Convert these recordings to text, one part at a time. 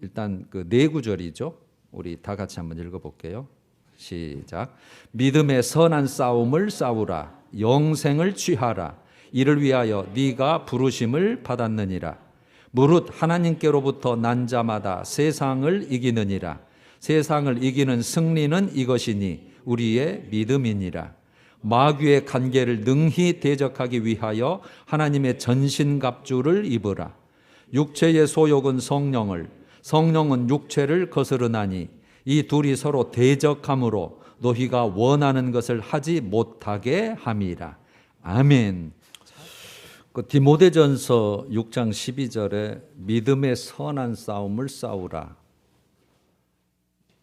일단 그 네 구절이죠. 우리 다 같이 한번 읽어볼게요. 시작. 믿음의 선한 싸움을 싸우라. 영생을 취하라. 이를 위하여 네가 부르심을 받았느니라. 무릇 하나님께로부터 난 자마다 세상을 이기느니라. 세상을 이기는 승리는 이것이니 우리의 믿음이니라. 마귀의 간계를 능히 대적하기 위하여 하나님의 전신갑주를 입으라. 육체의 소욕은 성령은 육체를 거스르나니 이 둘이 서로 대적함으로 너희가 원하는 것을 하지 못하게 함이라. 아멘. 그 디모데전서 6장 12절에 믿음의 선한 싸움을 싸우라.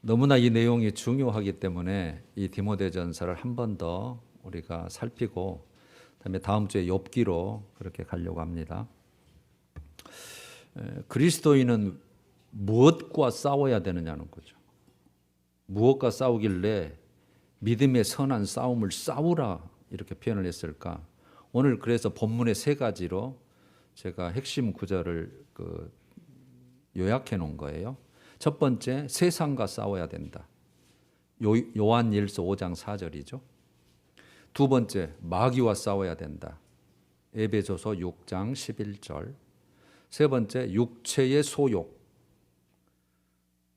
너무나 이 내용이 중요하기 때문에 이 디모데전서를 한 번 더 우리가 살피고 그다음에 다음 주에 욥기로 그렇게 가려고 합니다. 그리스도인은 무엇과 싸워야 되느냐는 거죠. 무엇과 싸우길래 믿음의 선한 싸움을 싸우라 이렇게 표현을 했을까? 오늘 그래서 본문의 세 가지로 제가 핵심 구절을 요약해 놓은 거예요. 첫 번째, 세상과 싸워야 된다. 요한일서 5장 4절이죠. 두 번째, 마귀와 싸워야 된다. 에베소서 6장 11절. 세 번째, 육체의 소욕.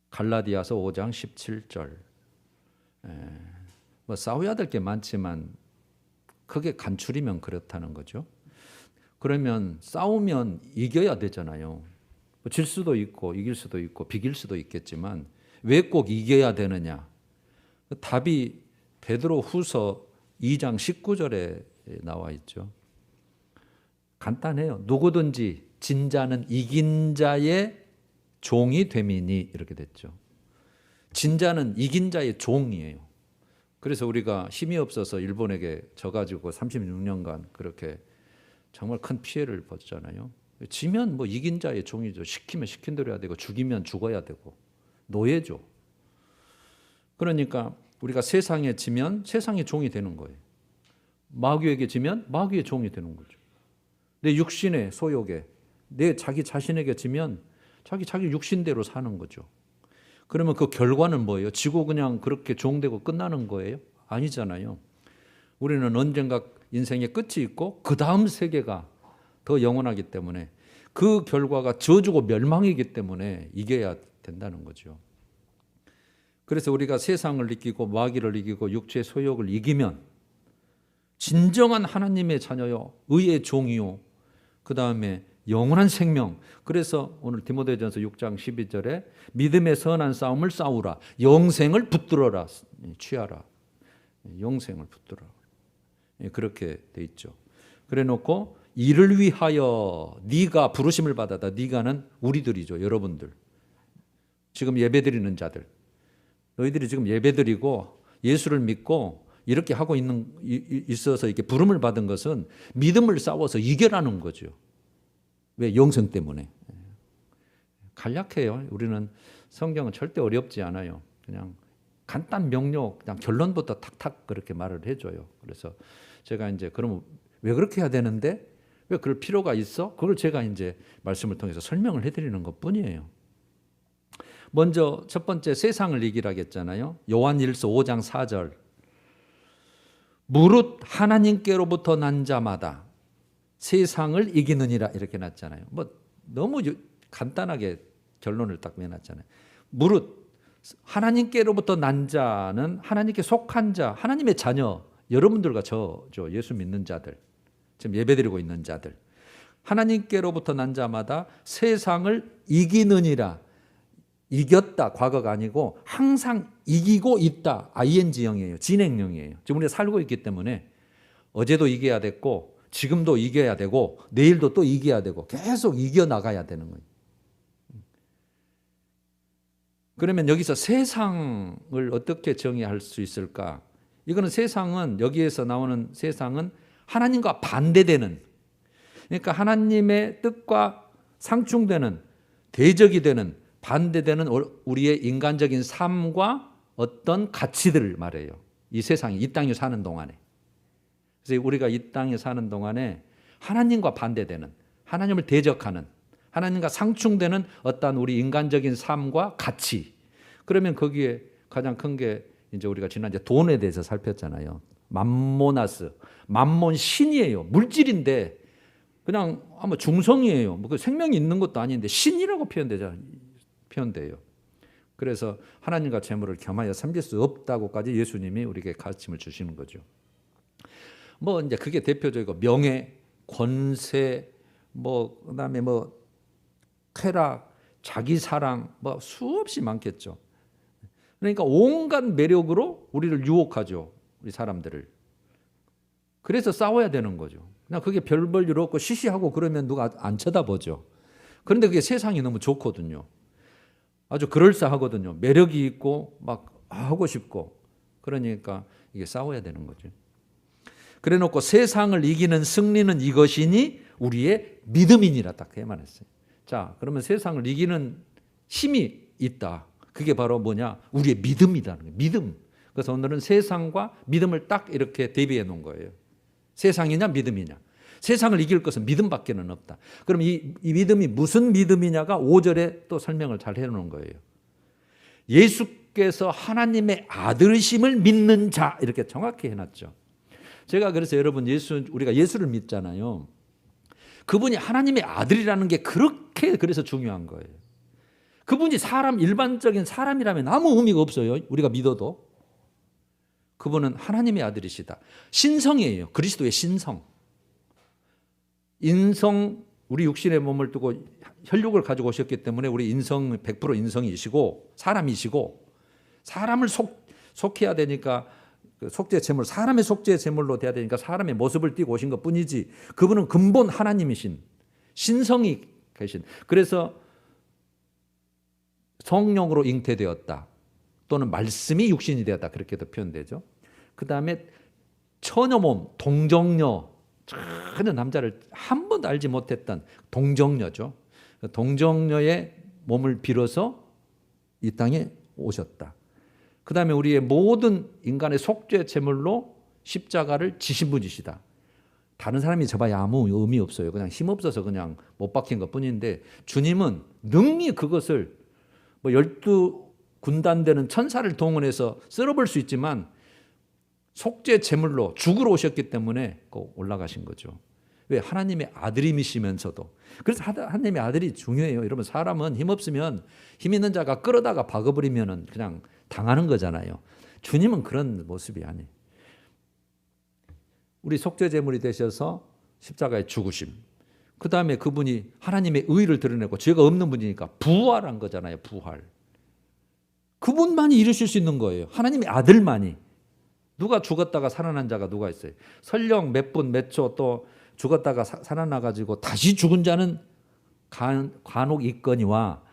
갈라디아서 5장 17절. 싸워야 될 게 많지만 그게 간추리면 그렇다는 거죠. 그러면 싸우면 이겨야 되잖아요. 질 수도 있고 이길 수도 있고 비길 수도 있겠지만 왜 꼭 이겨야 되느냐? 답이 베드로 후서 2장 19절에 나와 있죠. 간단해요. 누구든지 진자는 이긴 자의 종이 됨이니 이렇게 됐죠. 진자는 이긴 자의 종이에요. 그래서 우리가 힘이 없어서 일본에게 져가지고 36년간 그렇게 정말 큰 피해를 봤잖아요. 지면 뭐 이긴 자의 종이죠. 시키면 시킨 대로 해야 되고 죽이면 죽어야 되고 노예죠. 그러니까 우리가 세상에 지면 세상의 종이 되는 거예요. 마귀에게 지면 마귀의 종이 되는 거죠. 내 육신의 소욕에 내 자기 자신에게 지면 자기 육신대로 사는 거죠. 그러면 그 결과는 뭐예요? 지고 그냥 그렇게 종되고 끝나는 거예요? 아니잖아요. 우리는 언젠가 인생의 끝이 있고 그 다음 세계가 더 영원하기 때문에 그 결과가 저주고 멸망이기 때문에 이겨야 된다는 거죠. 그래서 우리가 세상을 이기고 마귀를 이기고 육체의 소욕을 이기면 진정한 하나님의 자녀요, 의의 종이요, 그 다음에 영원한 생명. 그래서 오늘 디모데전서 6장 12절에 믿음의 선한 싸움을 싸우라. 영생을 붙들어라. 취하라. 영생을 붙들어라. 그렇게 돼 있죠. 그래 놓고 이를 위하여 네가 부르심을 받았다. 네가는 우리들이죠. 여러분들. 지금 예배드리는 자들. 너희들이 지금 예배드리고 예수를 믿고 이렇게 하고 있어서 이렇게 부름을 받은 것은 믿음을 싸워서 이겨라는 거죠. 왜? 영생 때문에. 간략해요. 우리는 성경은 절대 어렵지 않아요. 그냥 간단 명료, 그냥 결론부터 탁탁 그렇게 말을 해줘요. 그래서 제가 이제 그러면 왜 그렇게 해야 되는데 왜 그럴 필요가 있어? 그걸 제가 이제 말씀을 통해서 설명을 해드리는 것 뿐이에요. 먼저 첫 번째 세상을 이기라고 했잖아요. 요한일서 5장 4절. 무릇 하나님께로부터 난 자마다 세상을 이기느니라 이렇게 놨잖아요. 뭐 너무 간단하게 결론을 딱 내놨잖아요. 무릇 하나님께로부터 난 자는 하나님께 속한 자, 하나님의 자녀, 여러분들과 저 예수 믿는 자들, 지금 예배드리고 있는 자들, 하나님께로부터 난 자마다 세상을 이기느니라. 이겼다 과거가 아니고 항상 이기고 있다. ing형이에요. 진행형이에요. 지금 우리가 살고 있기 때문에 어제도 이겨야 됐고 지금도 이겨야 되고 내일도 또 이겨야 되고 계속 이겨나가야 되는 거예요. 그러면 여기서 세상을 어떻게 정의할 수 있을까? 이거는 세상은 여기에서 나오는 세상은 하나님과 반대되는, 그러니까 하나님의 뜻과 상충되는, 대적이 되는, 반대되는 우리의 인간적인 삶과 어떤 가치들을 말해요. 이 세상이 이 땅에 사는 동안에. 그래서 우리가 이 땅에 사는 동안에 하나님과 반대되는, 하나님을 대적하는, 하나님과 상충되는 어떠한 우리 인간적인 삶과 가치. 그러면 거기에 가장 큰 게 이제 우리가 지난주에 돈에 대해서 살폈잖아요. 맘모나스, 맘몬 신이에요. 물질인데 그냥 아마 중성이에요. 뭐 그 생명이 있는 것도 아닌데 신이라고 표현돼요. 그래서 하나님과 재물을 겸하여 섬길 수 없다고까지 예수님이 우리에게 가르침을 주시는 거죠. 뭐 이제 그게 대표적이고 명예, 권세, 뭐 그다음에 뭐 쾌락, 자기 사랑, 뭐 수없이 많겠죠. 그러니까 온갖 매력으로 우리를 유혹하죠. 우리 사람들을. 그래서 싸워야 되는 거죠. 그냥 그게 별 볼 일 없고 시시하고 그러면 누가 안 쳐다보죠. 그런데 그게 세상이 너무 좋거든요. 아주 그럴싸하거든요. 매력이 있고 막 하고 싶고. 그러니까 이게 싸워야 되는 거죠. 그래 놓고 세상을 이기는 승리는 이것이니 우리의 믿음이니라 딱 그 말했어요. 자, 그러면 세상을 이기는 힘이 있다. 그게 바로 뭐냐? 우리의 믿음이라는 거예요. 믿음. 그래서 오늘은 세상과 믿음을 딱 이렇게 대비해 놓은 거예요. 세상이냐 믿음이냐. 세상을 이길 것은 믿음밖에는 없다. 그럼 이 믿음이 무슨 믿음이냐가 5절에 또 설명을 잘 해놓은 거예요. 예수께서 하나님의 아들이심을 믿는 자 이렇게 정확히 해놨죠. 제가 그래서 여러분 우리가 예수를 믿잖아요. 그분이 하나님의 아들이라는 게 그렇게 그래서 중요한 거예요. 그분이 일반적인 사람이라면 아무 의미가 없어요. 우리가 믿어도. 그분은 하나님의 아들이시다. 신성이에요. 그리스도의 신성. 인성, 우리 육신의 몸을 두고 혈육을 가지고 오셨기 때문에 우리 인성 100% 인성이시고 사람이시고 사람을 속해야 되니까 속죄 제물, 사람의 속죄 제물로 돼야 되니까 사람의 모습을 띠고 오신 것뿐이지 그분은 근본 하나님이신 신성이 계신. 그래서 성령으로 잉태되었다. 또는 말씀이 육신이 되었다. 그렇게도 표현되죠. 그 다음에 처녀 몸, 동정녀, 전혀 남자를 한 번도 알지 못했던 동정녀죠. 동정녀의 몸을 빌어서 이 땅에 오셨다. 그 다음에 우리의 모든 인간의 속죄 제물로 십자가를 지신 분이시다. 다른 사람이 져봐야 아무 의미 없어요. 그냥 힘없어서 그냥 못 박힌 것뿐인데 주님은 능히 그것을 뭐 12군단 되는 천사를 동원해서 쓸어볼 수 있지만 속죄 제물로 죽으러 오셨기 때문에 꼭 올라가신 거죠. 왜? 하나님의 아들임이시면서도. 그래서 하나님의 아들이 중요해요. 여러분 사람은 힘없으면 힘 있는 자가 끌어다가 박아버리면 그냥 당하는 거잖아요. 주님은 그런 모습이 아니에요. 우리 속죄 제물이 되셔서 십자가에 죽으심. 그 다음에 그분이 하나님의 의를 드러내고 죄가 없는 분이니까 부활한 거잖아요. 부활. 그분만이 이루실 수 있는 거예요. 하나님의 아들만이. 누가 죽었다가 살아난 자가 누가 있어요? 설령 몇 분, 몇 초 또 죽었다가 살아나가지고 다시 죽은 자는 간혹 있거니와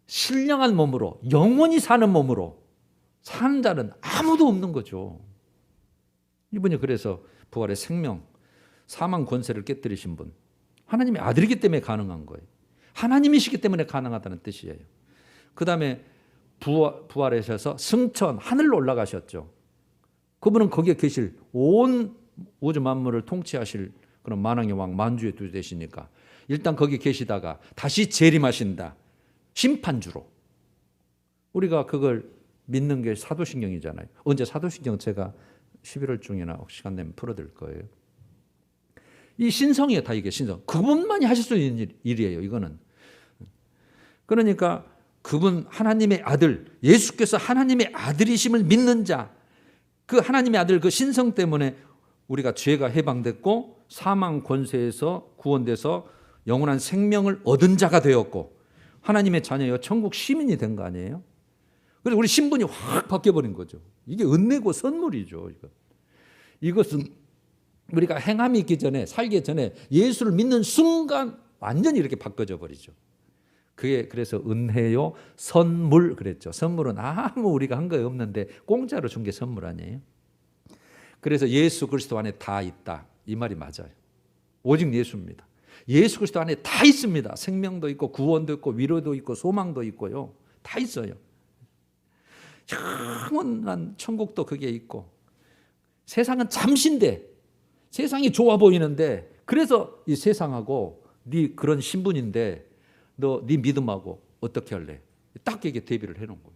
신령한 몸으로 영원히 사는 몸으로 사는 자는 아무도 없는 거죠. 이분이 그래서 부활의 생명, 사망 권세를 깨뜨리신 분. 하나님의 아들이기 때문에 가능한 거예요. 하나님이시기 때문에 가능하다는 뜻이에요. 그 다음에 부활하셔서 승천, 하늘로 올라가셨죠. 그분은 거기에 계실 온 우주 만물을 통치하실 그런 만왕의 왕, 만주의 주 되시니까 일단 거기 계시다가 다시 재림하신다. 심판주로. 우리가 그걸 믿는 게 사도신경이잖아요. 언제 사도신경 제가 11월 중이나 시간 내면 풀어드릴 거예요. 이 신성이에요. 다 이게 신성. 그분만이 하실 수 있는 일이에요. 이거는. 그러니까 그분 하나님의 아들, 예수께서 하나님의 아들이심을 믿는 자, 그 하나님의 아들 그 신성 때문에 우리가 죄가 해방됐고 사망 권세에서 구원돼서 영원한 생명을 얻은 자가 되었고 하나님의 자녀여 천국 시민이 된 거 아니에요? 그래서 우리 신분이 확 바뀌어버린 거죠. 이게 은혜고 선물이죠. 이것은 우리가 행함이 있기 전에 살기 전에 예수를 믿는 순간 완전히 이렇게 바꿔져 버리죠. 그게 그래서 은혜요 선물 그랬죠. 선물은 아무 우리가 한 거 없는데 공짜로 준 게 선물 아니에요? 그래서 예수 그리스도 안에 다 있다. 이 말이 맞아요. 오직 예수입니다. 예수 그리스도 안에 다 있습니다. 생명도 있고 구원도 있고 위로도 있고 소망도 있고요. 다 있어요. 영원한 천국도 그게 있고 세상은 잠시인데 세상이 좋아 보이는데 그래서 이 세상하고 네 그런 신분인데 네 믿음하고 어떻게 할래? 딱 이게 대비를 해놓은 거예요.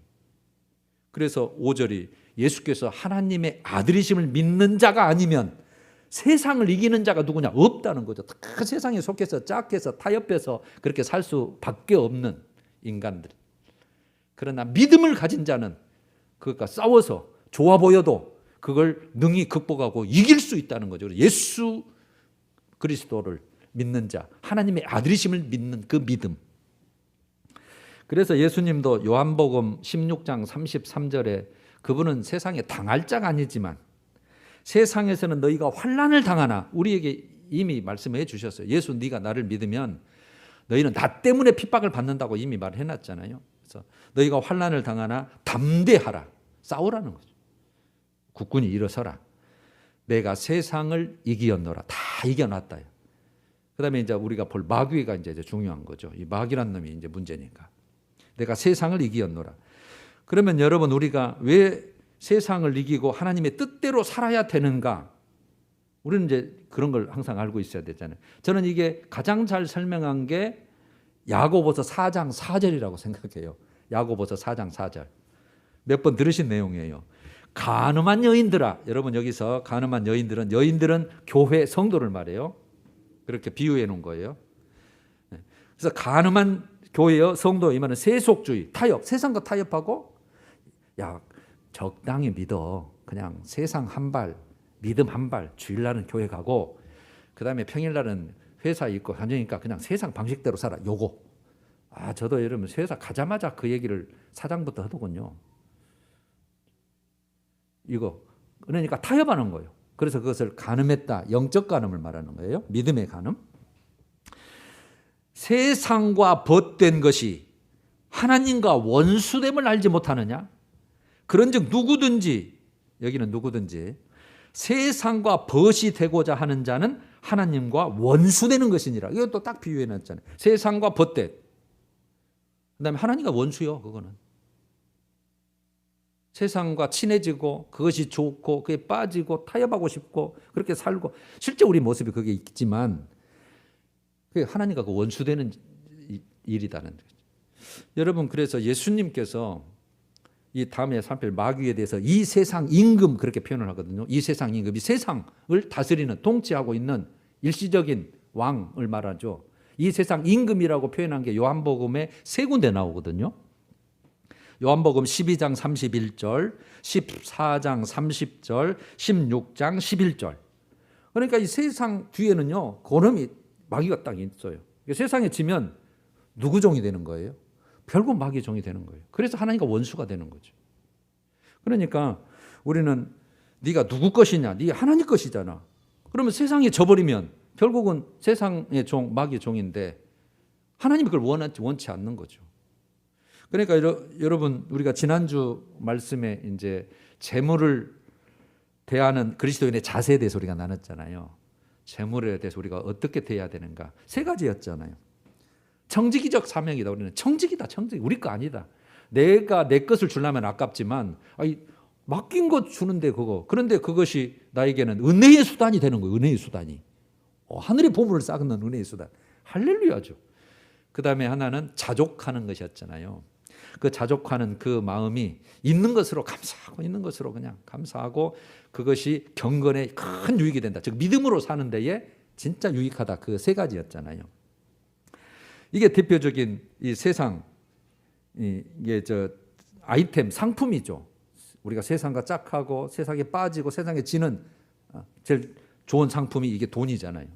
그래서 5절이 예수께서 하나님의 아들이심을 믿는 자가 아니면 세상을 이기는 자가 누구냐? 없다는 거죠. 다 세상에 속해서 짝해서 타협해서 그렇게 살 수밖에 없는 인간들. 그러나 믿음을 가진 자는 그것과 싸워서 좋아 보여도 그걸 능히 극복하고 이길 수 있다는 거죠. 예수 그리스도를 믿는 자, 하나님의 아들이심을 믿는 그 믿음. 그래서 예수님도 요한복음 16장 33절에 그분은 세상에 당할 자가 아니지만 세상에서는 너희가 환난을 당하나, 우리에게 이미 말씀해 주셨어요. 예수 네가 나를 믿으면 너희는 나 때문에 핍박을 받는다고 이미 말해놨잖아요. 그래서 너희가 환난을 당하나 담대하라, 싸우라는 거죠. 국군이 일어서라. 내가 세상을 이기었노라. 다 이겨놨다요. 그다음에 이제 우리가 볼 마귀가 이제 중요한 거죠. 이 마귀란 놈이 이제 문제니까. 내가 세상을 이기었노라. 그러면 여러분, 우리가 왜 세상을 이기고 하나님의 뜻대로 살아야 되는가? 우리는 이제 그런 걸 항상 알고 있어야 되잖아요. 저는 이게 가장 잘 설명한 게 야고보서 4장 4절이라고 생각해요. 야고보서 4장 4절. 몇 번 들으신 내용이에요. 간음한 여인들아. 여러분, 여기서 간음한 여인들은 교회 성도를 말해요. 그렇게 비유해 놓은 거예요. 그래서 간음한 교회여 성도, 이 말은 세속주의, 타협, 세상과 타협하고, 야 적당히 믿어. 그냥 세상 한 발, 믿음 한 발, 주일날은 교회 가고, 그 다음에 평일날은 회사에 있고 현장이니까 그냥 세상 방식대로 살아. 요거. 저도 여러분 회사 가자마자 그 얘기를 사장부터 하더군요. 이거. 그러니까 타협하는 거예요. 그래서 그것을 간음했다. 영적 간음을 말하는 거예요. 믿음의 간음. 세상과 벗된 것이 하나님과 원수됨을 알지 못하느냐? 그런즉 누구든지, 여기는 누구든지 세상과 벗이 되고자 하는 자는 하나님과 원수되는 것이니라. 이것도 딱 비유해 놨잖아요. 세상과 벗된. 그다음에 하나님과 원수요. 그거는 세상과 친해지고 그것이 좋고 그게 빠지고 타협하고 싶고 그렇게 살고, 실제 우리 모습이 그게 있지만 그게 하나님과 그 원수되는 일이다는 거죠. 여러분, 그래서 예수님께서 이 다음에 살필 마귀에 대해서 이 세상 임금, 그렇게 표현을 하거든요. 이 세상 임금, 이 세상을 다스리는, 통치하고 있는 일시적인 왕을 말하죠. 이 세상 임금이라고 표현한 게 요한복음에 3군데 나오거든요. 요한복음 12장 31절, 14장 30절, 16장 11절. 그러니까 이 세상 뒤에는요, 그놈이 마귀가 딱 있어요. 세상에 지면 누구 종이 되는 거예요? 결국 마귀 종이 되는 거예요. 그래서 하나님과 원수가 되는 거죠. 그러니까 우리는 네가 누구 것이냐? 네가 하나님 것이잖아. 그러면 세상에 져버리면 결국은 세상의 종, 마귀 종인데 하나님이 그걸 원치 않는 거죠. 그러니까 여러분, 우리가 지난주 말씀에 이제 재물을 대하는 그리스도인의 자세에 대해서 우리가 나눴잖아요. 재물에 대해서 우리가 어떻게 대해야 되는가? 3가지였잖아요. 청지기적 사명이다. 우리는 청지기다. 청지기. 우리 거 아니다. 내가 내 것을 주려면 아깝지만 맡긴 것 주는데 그거. 그런데 그것이 나에게는 은혜의 수단이 되는 거예요. 은혜의 수단이. 하늘의 보물을 쌓는 은혜의 수단. 할렐루야죠. 그 다음에 하나는 자족하는 것이었잖아요. 그 자족하는 그 마음이 있는 것으로 감사하고, 있는 것으로 그냥 감사하고, 그것이 경건에 큰 유익이 된다. 즉 믿음으로 사는 데에 진짜 유익하다. 그 3가지였잖아요. 이게 대표적인 이 세상, 이게 아이템, 상품이죠. 우리가 세상과 짝하고 세상에 빠지고 세상에 지는 제일 좋은 상품이 이게 돈이잖아요.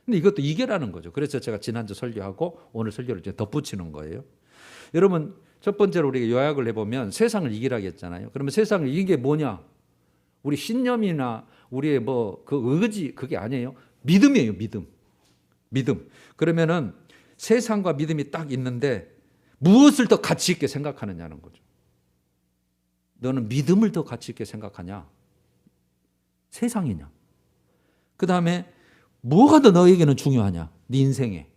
근데 이것도 이게라는 거죠. 그래서 제가 지난주 설교하고 오늘 설교를 이제 덧붙이는 거예요. 여러분, 첫 번째로 우리가 요약을 해보면 세상을 이기라고 했잖아요. 그러면 세상을 이긴 게 뭐냐? 우리 신념이나 우리의 그 의지, 그게 아니에요. 믿음이에요. 믿음. 그러면은 세상과 믿음이 딱 있는데 무엇을 더 가치 있게 생각하느냐는 거죠. 너는 믿음을 더 가치 있게 생각하냐? 세상이냐? 그 다음에 뭐가 더 너에게는 중요하냐? 네 인생에.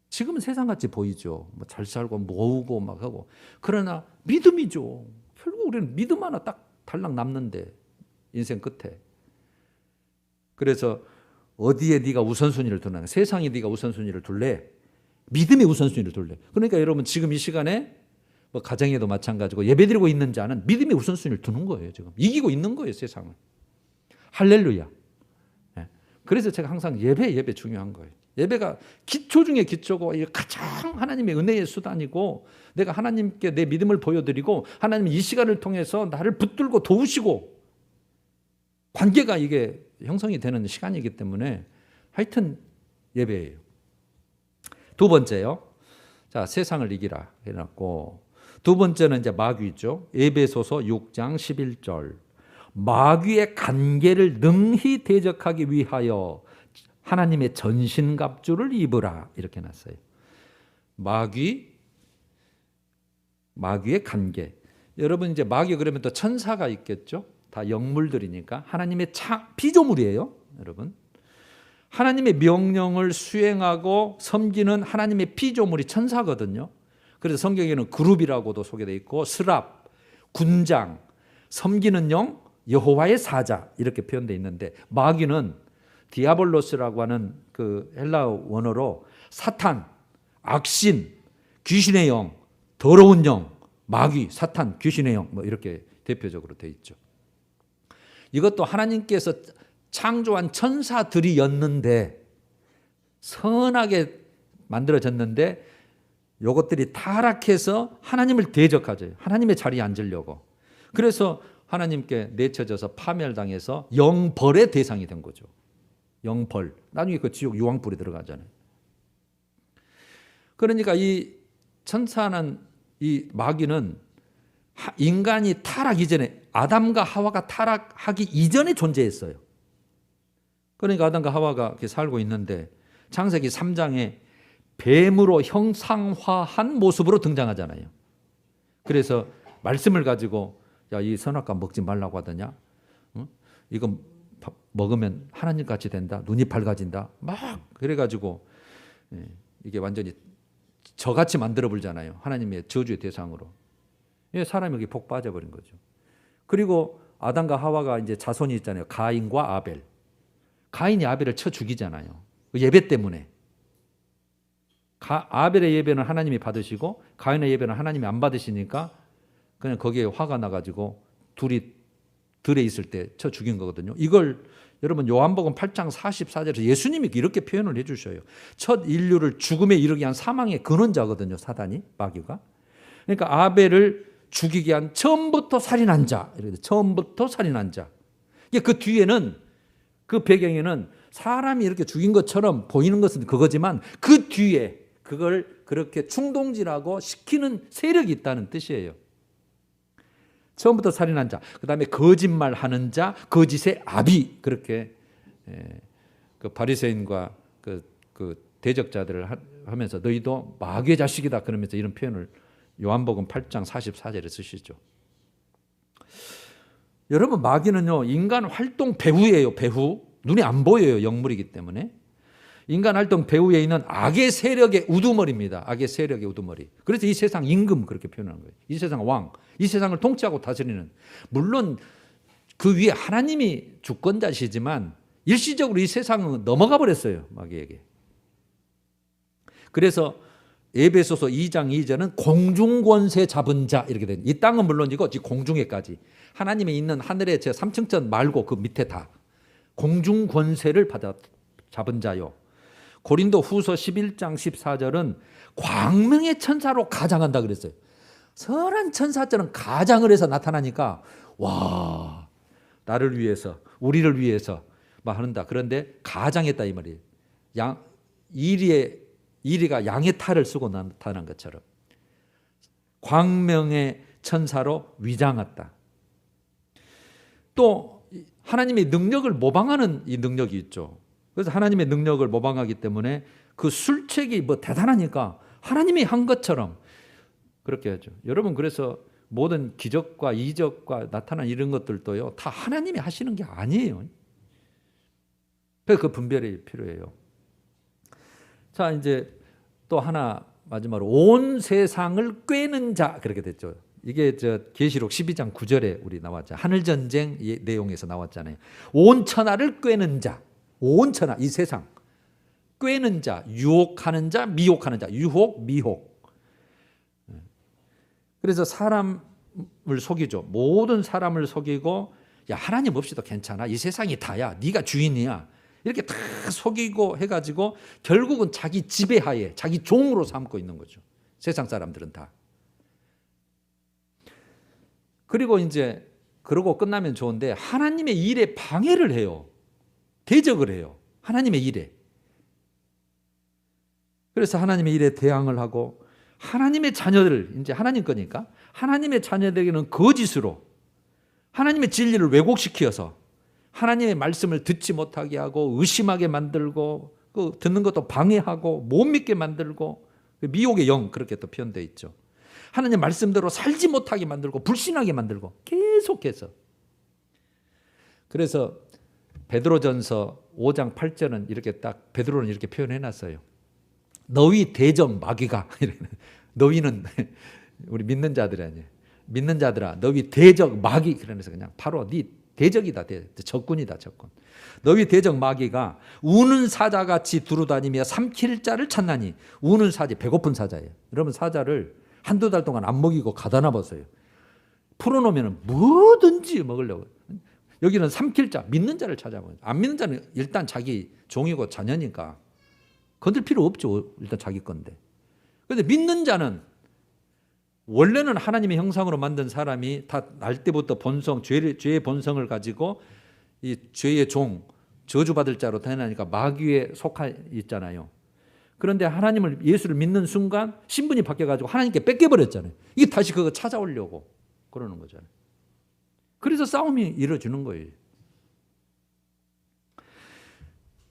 지금은 세상같이 보이죠. 잘 살고 모으고 막 하고. 그러나 믿음이죠. 결국 우리는 믿음 하나 딱 달랑 남는데, 인생 끝에. 그래서 어디에 네가 우선순위를 두느냐? 세상에 네가 우선순위를 둘래? 믿음의 우선순위를 둘래. 그러니까 여러분 지금 이 시간에 뭐 가정에도 마찬가지고 예배드리고 있는 자는 믿음의 우선순위를 두는 거예요. 지금 이기고 있는 거예요, 세상을. 할렐루야. 네. 그래서 제가 항상 예배 중요한 거예요. 예배가 기초 중에 기초고 가장 하나님의 은혜의 수단이고 내가 하나님께 내 믿음을 보여드리고 하나님이 이 시간을 통해서 나를 붙들고 도우시고 관계가 이게 형성이 되는 시간이기 때문에 하여튼 예배예요. 두 번째요. 자, 세상을 이기라 해놨고 두 번째는 이제 마귀죠. 에베소서 6장 11절. 마귀의 간계를 능히 대적하기 위하여 하나님의 전신갑주를 입으라 이렇게 놨어요. 마귀의 간계. 여러분 이제 마귀 그러면 또 천사가 있겠죠. 다 영물들이니까 하나님의 피조물이에요, 여러분. 하나님의 명령을 수행하고 섬기는 하나님의 피조물이 천사거든요. 그래서 성경에는 그룹이라고도 소개되어 있고 스랍, 군장, 섬기는 영, 여호와의 사자 이렇게 표현되어 있는데 마귀는 디아볼로스라고 하는 그 헬라어 원어로 사탄, 악신, 귀신의 영, 더러운 영, 마귀, 사탄, 귀신의 영 뭐 이렇게 대표적으로 되어 있죠. 이것도 하나님께서 창조한 천사들이었는데 선하게 만들어졌는데 이것들이 타락해서 하나님을 대적하죠. 하나님의 자리에 앉으려고. 그래서 하나님께 내쳐져서 파멸당해서 영벌의 대상이 된 거죠. 영벌. 나중에 그 지옥 유황불에 들어가잖아요. 그러니까 이 천사는 이 마귀는 인간이 타락 이전에 아담과 하와가 타락하기 이전에 존재했어요. 그러니까 아담과 하와가 이렇게 살고 있는데 창세기 3장에 뱀으로 형상화한 모습으로 등장하잖아요. 그래서 말씀을 가지고 야, 이 선악과 먹지 말라고 하더냐? 응? 이거 먹으면 하나님 같이 된다. 눈이 밝아진다. 막 그래가지고 이게 완전히 저같이 만들어 버리잖아요. 하나님의 저주의 대상으로. 사람이 여기 복 빠져버린 거죠. 그리고 아담과 하와가 이제 자손이 있잖아요. 가인과 아벨. 가인이 아벨을 쳐 죽이잖아요. 예배 때문에. 아벨의 예배는 하나님이 받으시고 가인의 예배는 하나님이 안 받으시니까 그냥 거기에 화가 나가지고 둘이 들에 있을 때 쳐 죽인 거거든요. 이걸 여러분 요한복음 8장 44절에서 예수님이 이렇게 표현을 해 주셔요. 첫 인류를 죽음에 이르게 한 사망의 근원자거든요. 사단이, 마귀가. 그러니까 아벨을 죽이게 한 처음부터 살인한 자. 이렇게 처음부터 살인한 자. 그 뒤에는 그 배경에는 사람이 이렇게 죽인 것처럼 보이는 것은 그거지만 그 뒤에 그걸 그렇게 충동질하고 시키는 세력이 있다는 뜻이에요. 처음부터 살인한 자, 그 다음에 거짓말하는 자, 거짓의 아비 그렇게 그 바리새인과 그 대적자들을 하면서 너희도 마귀의 자식이다 그러면서 이런 표현을 요한복음 8장 44절에 쓰시죠. 여러분 마귀는요 인간 활동 배후예요. 배후. 눈에 안 보여요. 영물이기 때문에. 인간 활동 배후에 있는 악의 세력의 우두머리입니다. 악의 세력의 우두머리. 그래서 이 세상 임금 그렇게 표현하는 거예요. 이 세상 왕. 이 세상을 통치하고 다스리는. 물론 그 위에 하나님이 주권자시지만 일시적으로 이 세상은 넘어가 버렸어요. 마귀에게. 그래서 에베소서 2장 2절은 공중권세 잡은 자 이렇게 됩니다. 이 땅은 물론이고 공중에까지. 하나님이 있는 하늘의 제 3층천 말고 그 밑에 다. 공중권세를 받아 잡은 자요. 고린도 후서 11장 14절은 광명의 천사로 가장한다 그랬어요. 선한 천사처럼 가장을 해서 나타나니까 와 나를 위해서 우리를 위해서 막 한다. 그런데 가장했다 이 말이에요. 이리가 양의 탈을 쓰고 나타난 것처럼 광명의 천사로 위장했다. 또 하나님의 능력을 모방하는 이 능력이 있죠. 그래서 하나님의 능력을 모방하기 때문에 그 술책이 뭐 대단하니까 하나님이 한 것처럼 그렇게 하죠. 여러분 그래서 모든 기적과 이적과 나타난 이런 것들도요 다 하나님이 하시는 게 아니에요. 그래서 그 분별이 필요해요. 자 이제 또 하나 마지막으로 온 세상을 꿰는 자 그렇게 됐죠. 이게 계시록 12장 9절에 우리 나왔죠. 하늘 전쟁 내용에서 나왔잖아요. 온 천하를 꿰는 자, 온 천하 이 세상 꾀는 자, 유혹하는 자, 미혹하는 자, 유혹, 미혹. 그래서 사람을 속이죠. 모든 사람을 속이고 야 하나님 없이도 괜찮아. 이 세상이 다야. 네가 주인이야. 이렇게 다 속이고 해가지고 결국은 자기 지배하에 자기 종으로 삼고 있는 거죠. 세상 사람들은 다. 그리고 이제 그러고 끝나면 좋은데 하나님의 일에 방해를 해요. 대적을 해요. 하나님의 일에. 그래서 하나님의 일에 대항을 하고 하나님의 자녀들, 이제 하나님 거니까 하나님의 자녀들에게는 거짓으로 하나님의 진리를 왜곡시켜서 하나님의 말씀을 듣지 못하게 하고 의심하게 만들고 그 듣는 것도 방해하고 못 믿게 만들고 미혹의 영 그렇게 또 표현되어 있죠. 하나님 말씀대로 살지 못하게 만들고 불신하게 만들고 계속해서. 그래서 베드로전서 5장 8절은 이렇게 딱 베드로는 이렇게 표현해 놨어요. 너희 대적 마귀가 너희는 우리 믿는 자들이 아니에요. 믿는 자들아 너희 대적 마귀 그러면서 그냥 바로 네 대적이다. 적군이다. 적군. 너희 대적 마귀가 우는 사자같이 두루다니며 삼킬 자를 찾나니 우는 사자 배고픈 사자예요. 여러분 사자를 한두 달 동안 안 먹이고 가다 놔봤어요. 풀어놓으면 뭐든지 먹으려고. 여기는 삼킬 자 믿는 자를 찾아봐요. 안 믿는 자는 일단 자기 종이고 자녀니까 건들 필요 없죠. 일단 자기 건데. 그런데 믿는 자는 원래는 하나님의 형상으로 만든 사람이 다 날 때부터 본성, 죄의 본성을 가지고 이 죄의 종, 저주받을 자로 태어나니까 마귀에 속해 있잖아요. 그런데 하나님을 예수를 믿는 순간 신분이 바뀌어가지고 하나님께 뺏겨버렸잖아요. 이게 다시 그거 찾아오려고 그러는 거잖아요. 그래서 싸움이 이루어지는 거예요.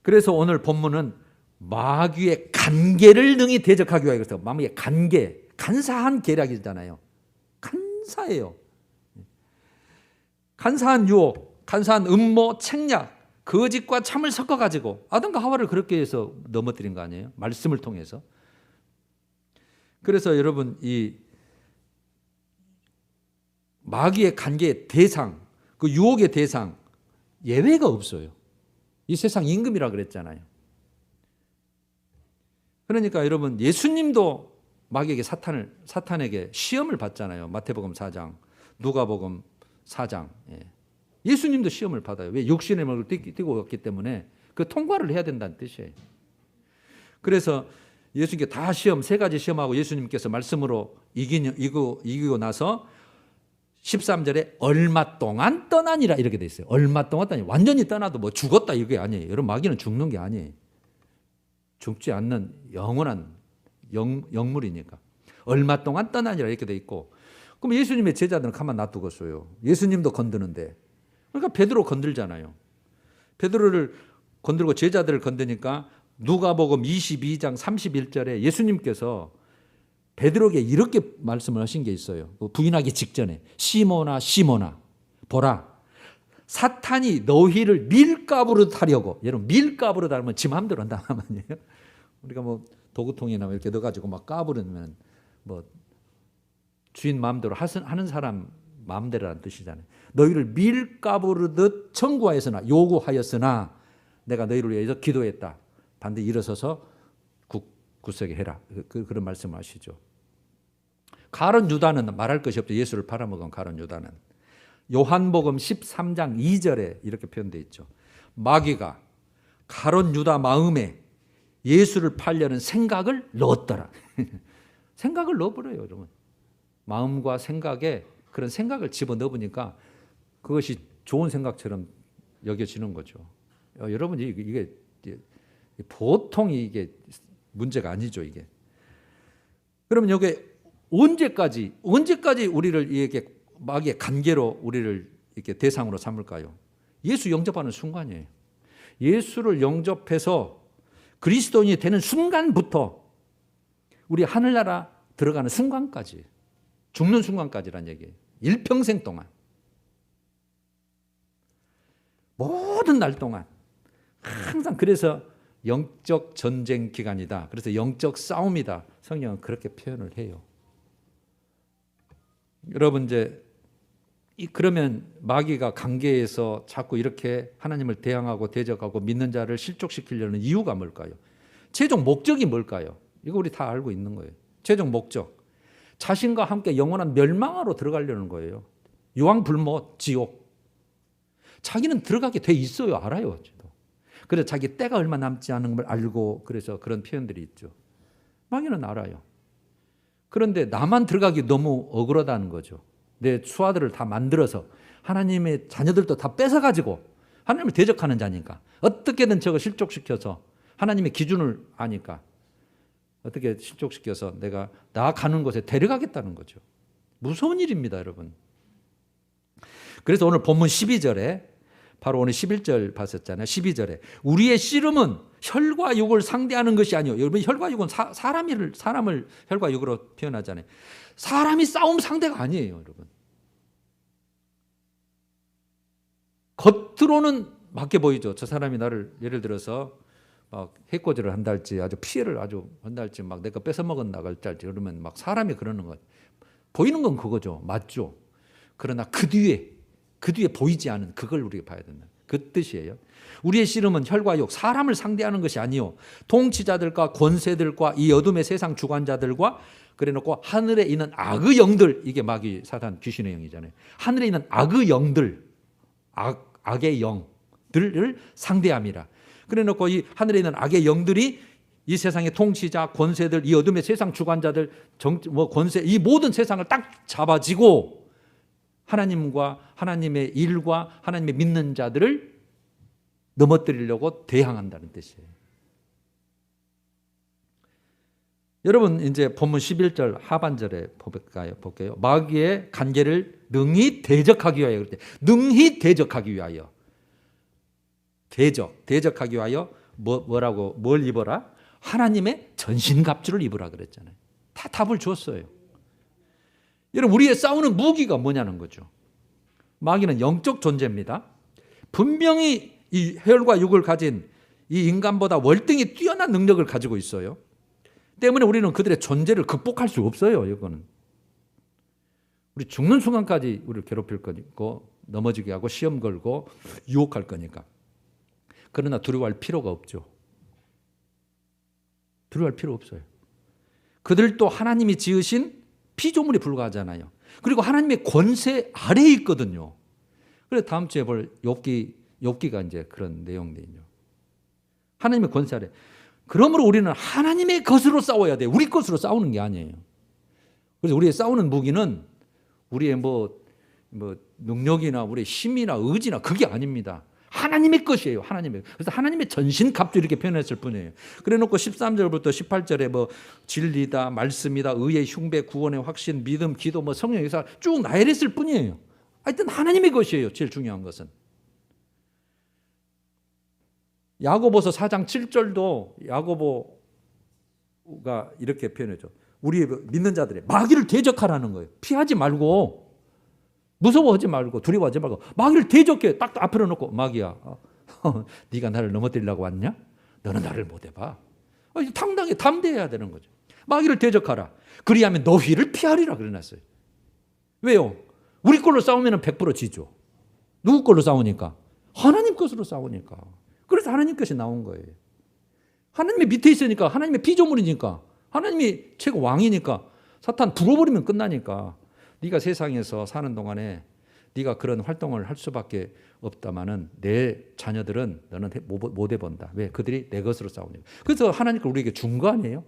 그래서 오늘 본문은 마귀의 간계를 능히 대적하기 위하여 그래서 마귀의 간계, 간사한 계략이잖아요. 간사해요. 간사한 유혹, 간사한 음모, 책략, 거짓과 참을 섞어가지고 아담과 하와를 그렇게 해서 넘어뜨린 거 아니에요? 말씀을 통해서. 그래서 여러분 이 마귀의 간계의 대상, 그 유혹의 대상 예외가 없어요. 이 세상 임금이라 그랬잖아요. 그러니까 여러분 예수님도 마귀에게 사탄에게 시험을 받잖아요. 마태복음 4장, 누가복음 4장. 예수님도 시험을 받아요. 왜? 육신의 몸을 띠고 왔기 때문에 그 통과를 해야 된다는 뜻이에요. 그래서 예수님께 다 시험, 세 가지 시험하고 예수님께서 말씀으로 이기고 나서 13절에 얼마 동안 떠나니라 이렇게 돼 있어요. 얼마 동안 떠나니 완전히 떠나도 뭐 죽었다 이게 아니에요. 여러분 마귀는 죽는 게 아니에요. 죽지 않는 영원한 영물이니까. 얼마 동안 떠나니라 이렇게 돼 있고 그럼 예수님의 제자들은 가만 놔두겠어요. 예수님도 건드는데. 그러니까 베드로 건들잖아요. 베드로를 건들고 제자들을 건드니까 누가복음 22장 31절에 예수님께서 베드로에게 이렇게 말씀을 하신 게 있어요. 부인하기 직전에 시몬아 시몬아 보라 사탄이 너희를 밀가부로 타려고. 여러분 밀가부로 달면 지 마음대로 한다는 말이에요. 우리가 뭐 도구통이나 이렇게 넣어가지고 막 까부르면 뭐 주인 마음대로 하는 사람 마음대로라는 뜻이잖아요. 너희를 밀가부르듯 청구하였으나 요구하였으나 내가 너희를 위해서 기도했다. 반드시 일어서서 굳세게 해라. 그런 말씀을 하시죠. 가룟 유다는 말할 것이 없죠. 예수를 팔아먹은 가룟 유다는. 요한복음 13장 2절에 이렇게 표현되어 있죠. 마귀가 가룟 유다 마음에 예수를 팔려는 생각을 넣었더라. 생각을 넣어버려요. 여러분. 마음과 생각에 그런 생각을 집어넣으니까 그것이 좋은 생각처럼 여겨지는 거죠. 여러분 이게 보통 이게 문제가 아니죠. 이게. 그러면 이게 언제까지 우리를 이렇게 마귀의 관계로 우리를 이렇게 대상으로 삼을까요? 예수 영접하는 순간이에요. 예수를 영접해서 그리스도인이 되는 순간부터 우리 하늘나라 들어가는 순간까지 죽는 순간까지란 얘기예요. 일평생 동안 모든 날 동안 항상 그래서 영적 전쟁 기간이다. 그래서 영적 싸움이다. 성경은 그렇게 표현을 해요. 여러분 이제 그러면 마귀가 관계에서 자꾸 이렇게 하나님을 대항하고 대적하고 믿는 자를 실족시키려는 이유가 뭘까요? 최종 목적이 뭘까요? 이거 우리 다 알고 있는 거예요. 최종 목적. 자신과 함께 영원한 멸망으로 들어가려는 거예요. 유황불못, 지옥. 자기는 들어가게 돼 있어요. 알아요. 그래서 자기 때가 얼마 남지 않은 걸 알고 그래서 그런 표현들이 있죠. 마귀는 알아요. 그런데 나만 들어가기 너무 억울하다는 거죠. 내 수하들을 다 만들어서 하나님의 자녀들도 다 뺏어가지고 하나님을 대적하는 자니까 어떻게든 저거 실족시켜서 하나님의 기준을 아니까 어떻게 실족시켜서 내가 나아가는 곳에 데려가겠다는 거죠. 무서운 일입니다, 여러분. 그래서 오늘 본문 12절에 바로 오늘 11절 봤었잖아요. 12절에 우리의 씨름은 혈과 육을 상대하는 것이 아니요. 여러분 혈과 육은 사람을 혈과 육으로 표현하잖아요. 사람이 싸움 상대가 아니에요, 여러분. 겉으로는 맞게 보이죠. 저 사람이 나를 예를 들어서 막 해코지를 한다 할지 아주 피해를 아주 한다 할지 막 내가 뺏어 먹었나 할지 그러면 막 사람이 그러는 것 보이는 건 그거죠. 맞죠. 그러나 그 뒤에 보이지 않은 그걸 우리가 봐야 된다. 그 뜻이에요. 우리의 씨름은 혈과 육, 사람을 상대하는 것이 아니요. 통치자들과 권세들과 이 어둠의 세상 주관자들과 그래놓고 하늘에 있는 악의 영들, 이게 마귀 사탄 귀신의 영이잖아요. 하늘에 있는 악의 영들, 악의 영들을 상대함이라. 그래놓고 이 하늘에 있는 악의 영들이 이 세상의 통치자, 권세들, 이 어둠의 세상 주관자들, 권세, 이 모든 세상을 딱 잡아지고 하나님과 하나님의 일과 하나님의 믿는 자들을 넘어뜨리려고 대항한다는 뜻이에요. 여러분 이제 본문 11절 하반절에 볼게요. 마귀의 간계를 능히 대적하기 위하여 그럴 때 능히 대적하기 위하여 대적하기 위하여 뭐라고 뭘 입어라? 하나님의 전신갑주를 입으라 그랬잖아요. 다 답을 줬어요. 여러분 우리의 싸우는 무기가 뭐냐는 거죠. 마귀는 영적 존재입니다. 분명히 이 혈과 육을 가진 이 인간보다 월등히 뛰어난 능력을 가지고 있어요. 때문에 우리는 그들의 존재를 극복할 수 없어요. 이거는 우리 죽는 순간까지 우리를 괴롭힐 거니까 넘어지게 하고 시험 걸고 유혹할 거니까. 그러나 두려워할 필요가 없죠. 두려워할 필요 없어요. 그들도 하나님이 지으신 피조물에 불과하잖아요. 그리고 하나님의 권세 아래에 있거든요. 그래서 다음 주에 볼 욥기가 이제 그런 내용들이죠. 하나님의 권세 아래. 그러므로 우리는 하나님의 것으로 싸워야 돼요. 우리 것으로 싸우는 게 아니에요. 그래서 우리의 싸우는 무기는 우리의 뭐 능력이나 우리의 힘이나 의지나 그게 아닙니다. 하나님의 것이에요. 하나님의. 그래서 하나님의 전신갑주 이렇게 표현했을 뿐이에요. 그래놓고 13절부터 18절에 뭐 진리다, 말씀이다, 의의 흉배, 구원의 확신, 믿음, 기도, 뭐 성령의 역사 쭉 나열했을 뿐이에요. 하여튼 하나님의 것이에요. 제일 중요한 것은. 야고보서 4장 7절도 야고보가 이렇게 표현해줘. 우리 믿는 자들의 마귀를 대적하라는 거예요. 피하지 말고. 무서워하지 말고 두려워하지 말고 마귀를 대적해. 딱 앞으로 놓고 마귀야 네가 나를 넘어뜨리려고 왔냐? 너는 나를 못 해봐. 당당히 담대해야 되는 거죠. 마귀를 대적하라. 그리하면 너희를 피하리라 그래놨어요. 왜요? 우리 걸로 싸우면 100% 지죠. 누구 걸로 싸우니까? 하나님 것으로 싸우니까. 그래서 하나님 것이 나온 거예요. 하나님의 밑에 있으니까 하나님의 피조물이니까 하나님이 최고 왕이니까 사탄 불어버리면 끝나니까 네가 세상에서 사는 동안에 네가 그런 활동을 할 수밖에 없다마는 내 자녀들은 너는 못 해본다. 왜? 그들이 내 것으로 싸우니까. 그래서 하나님께 우리에게 준 거 아니에요?